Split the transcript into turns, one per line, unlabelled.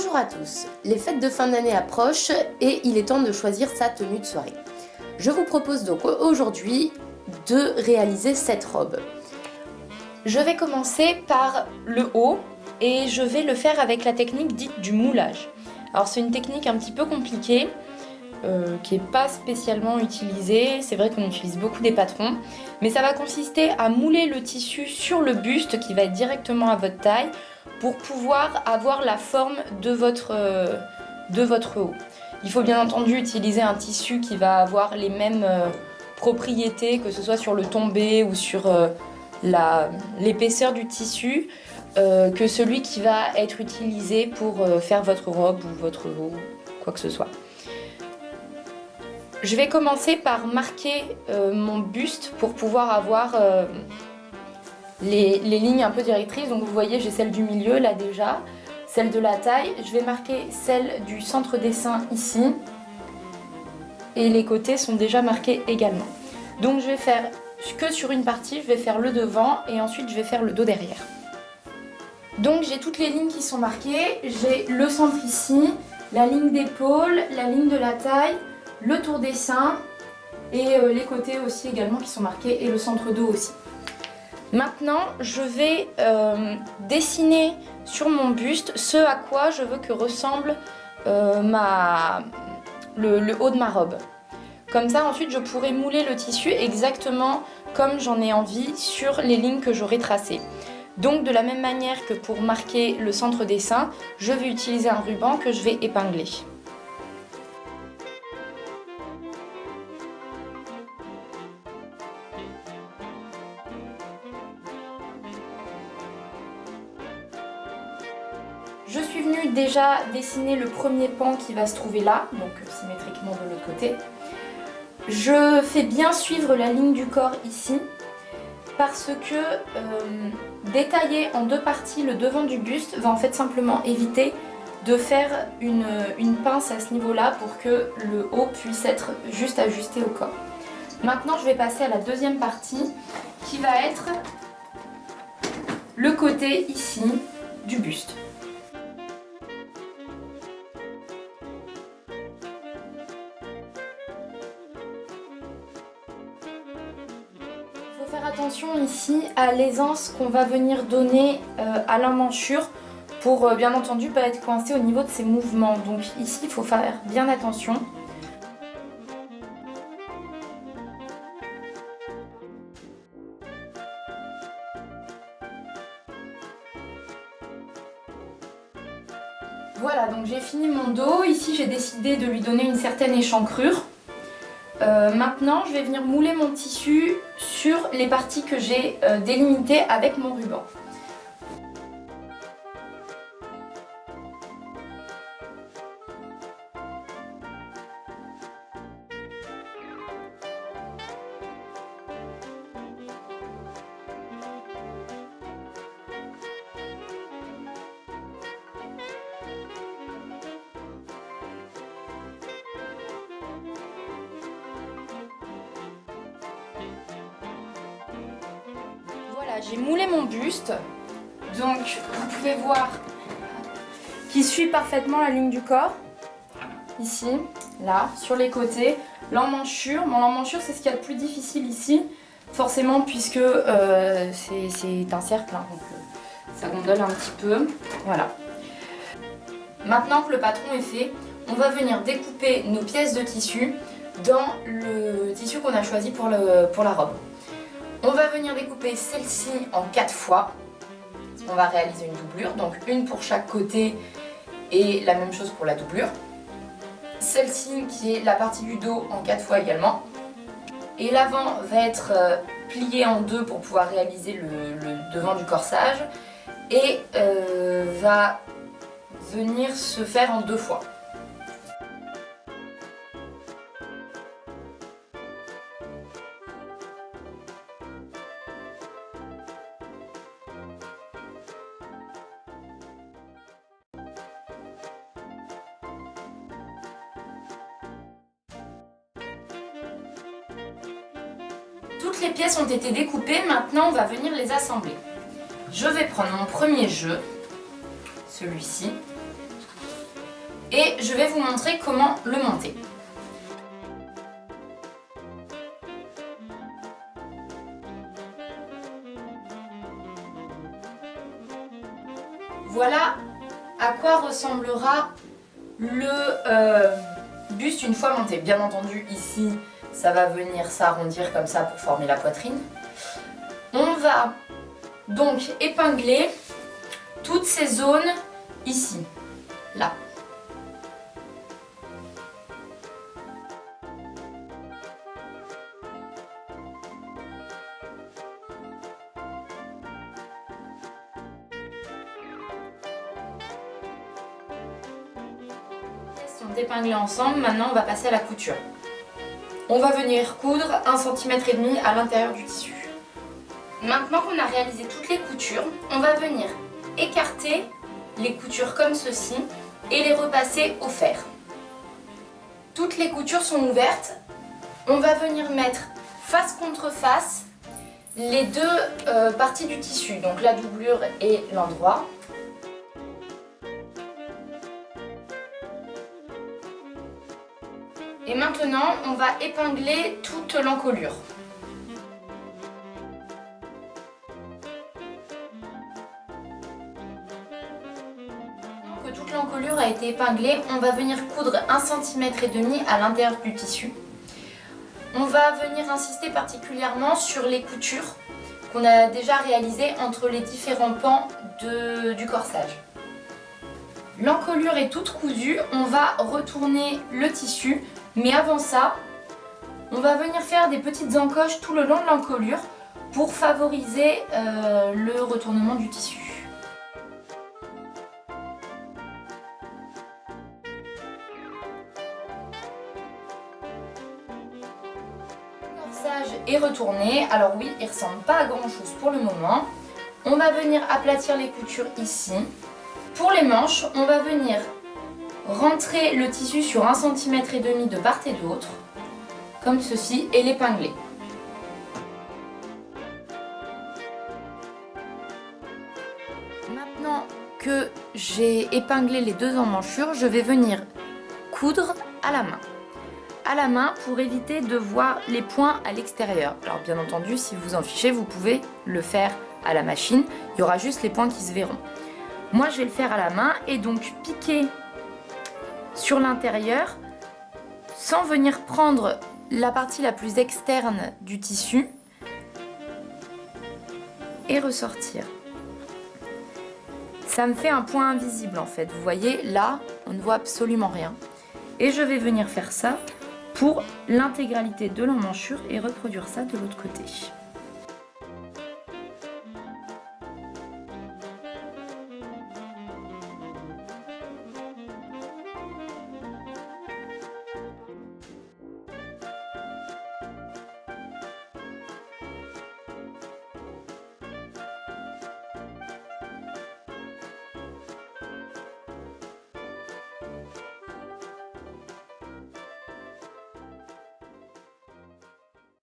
Bonjour à tous, les fêtes de fin d'année approchent et il est temps de choisir sa tenue de soirée. Je vous propose donc aujourd'hui de réaliser cette robe.
Je vais commencer par le haut et je vais le faire avec la technique dite du moulage. Alors c'est une technique un petit peu compliquée qui n'est pas spécialement utilisée, c'est vrai qu'on utilise beaucoup des patrons, mais ça va consister à mouler le tissu sur le buste qui va être directement à votre taille pour pouvoir avoir la forme de votre haut. Il faut bien entendu utiliser un tissu qui va avoir les mêmes propriétés, que ce soit sur le tombé ou sur l'épaisseur du tissu, que celui qui va être utilisé pour faire votre robe ou votre haut, quoi que ce soit. Je vais commencer par marquer mon buste pour pouvoir avoir les lignes un peu directrices. Donc vous voyez, j'ai celle du milieu là déjà, celle de la taille. Je vais marquer celle du centre des seins ici. Et les côtés sont déjà marqués également. Donc je vais faire que sur une partie, je vais faire le devant et ensuite je vais faire le dos derrière. Donc j'ai toutes les lignes qui sont marquées. J'ai le centre ici, la ligne d'épaule, la ligne de la taille, le tour des seins et les côtés aussi également qui sont marqués et le centre dos aussi. Maintenant, je vais dessiner sur mon buste ce à quoi je veux que ressemble le haut de ma robe. Comme ça, ensuite, je pourrai mouler le tissu exactement comme j'en ai envie sur les lignes que j'aurai tracées. Donc, de la même manière que pour marquer le centre des seins, je vais utiliser un ruban que je vais épingler. Je suis venue déjà dessiner le premier pan qui va se trouver là, donc symétriquement de l'autre côté. Je fais bien suivre la ligne du corps ici, parce que détailler en deux parties le devant du buste va en fait simplement éviter de faire une pince à ce niveau-là pour que le haut puisse être juste ajusté au corps. Maintenant, je vais passer à la deuxième partie qui va être le côté ici du buste. Faire attention ici à l'aisance qu'on va venir donner à l'emmanchure pour bien entendu pas être coincé au niveau de ses mouvements. Donc ici il faut faire bien attention. Voilà, donc j'ai fini mon dos. Ici j'ai décidé de lui donner une certaine échancrure. Maintenant, je vais venir mouler mon tissu sur les parties que j'ai délimitées avec mon ruban. Voilà, j'ai moulé mon buste, donc vous pouvez voir qu'il suit parfaitement la ligne du corps, ici, là, sur les côtés. L'emmanchure, l'emmanchure c'est ce qu'il y a de plus difficile ici, forcément puisque c'est un cercle, hein, donc ça gondole un petit peu, voilà. Maintenant que le patron est fait, on va venir découper nos pièces de tissu dans le tissu qu'on a choisi pour la robe. On va venir découper celle-ci en 4 fois. On va réaliser une doublure, donc une pour chaque côté et la même chose pour la doublure. Celle-ci qui est la partie du dos en 4 fois également. Et l'avant va être plié en deux pour pouvoir réaliser le devant du corsage et va venir se faire en 2 fois. Toutes les pièces ont été découpées, maintenant on va venir les assembler. Je vais prendre mon premier jeu, celui-ci. et je vais vous montrer comment le monter. Voilà à quoi ressemblera le buste une fois monté. Bien entendu, ici, ça va venir s'arrondir comme ça pour former la poitrine. On va donc épingler toutes ces zones ici, là. Sont épinglés ensemble, maintenant on va passer à la couture. On va venir coudre 1,5 cm à l'intérieur du tissu. Maintenant qu'on a réalisé toutes les coutures, on va venir écarter les coutures comme ceci et les repasser au fer. Toutes les coutures sont ouvertes. On va venir mettre face contre face les deux parties du tissu, donc la doublure et l'endroit. Et maintenant, on va épingler toute l'encolure. Maintenant que toute l'encolure a été épinglée, on va venir coudre 1,5 cm à l'intérieur du tissu. On va venir insister particulièrement sur les coutures qu'on a déjà réalisées entre les différents pans du corsage. L'encolure est toute cousue, on va retourner le tissu. Mais avant ça, on va venir faire des petites encoches tout le long de l'encolure pour favoriser le retournement du tissu. Le corsage est retourné, alors oui, il ne ressemble pas à grand chose pour le moment. On va venir aplatir les coutures ici. Pour les manches, on va venir rentrer le tissu sur 1,5 cm de part et d'autre, comme ceci, et l'épingler. Maintenant que j'ai épinglé les deux emmanchures, je vais venir coudre à la main. À la main pour éviter de voir les points à l'extérieur. Alors bien entendu, si vous en fichez, vous pouvez le faire à la machine. Il y aura juste les points qui se verront. Moi, je vais le faire à la main et donc piquer sur l'intérieur sans venir prendre la partie la plus externe du tissu et ressortir. Ça me fait un point invisible en fait. Vous voyez, là, on ne voit absolument rien. Et je vais venir faire ça pour l'intégralité de l'emmanchure et reproduire ça de l'autre côté.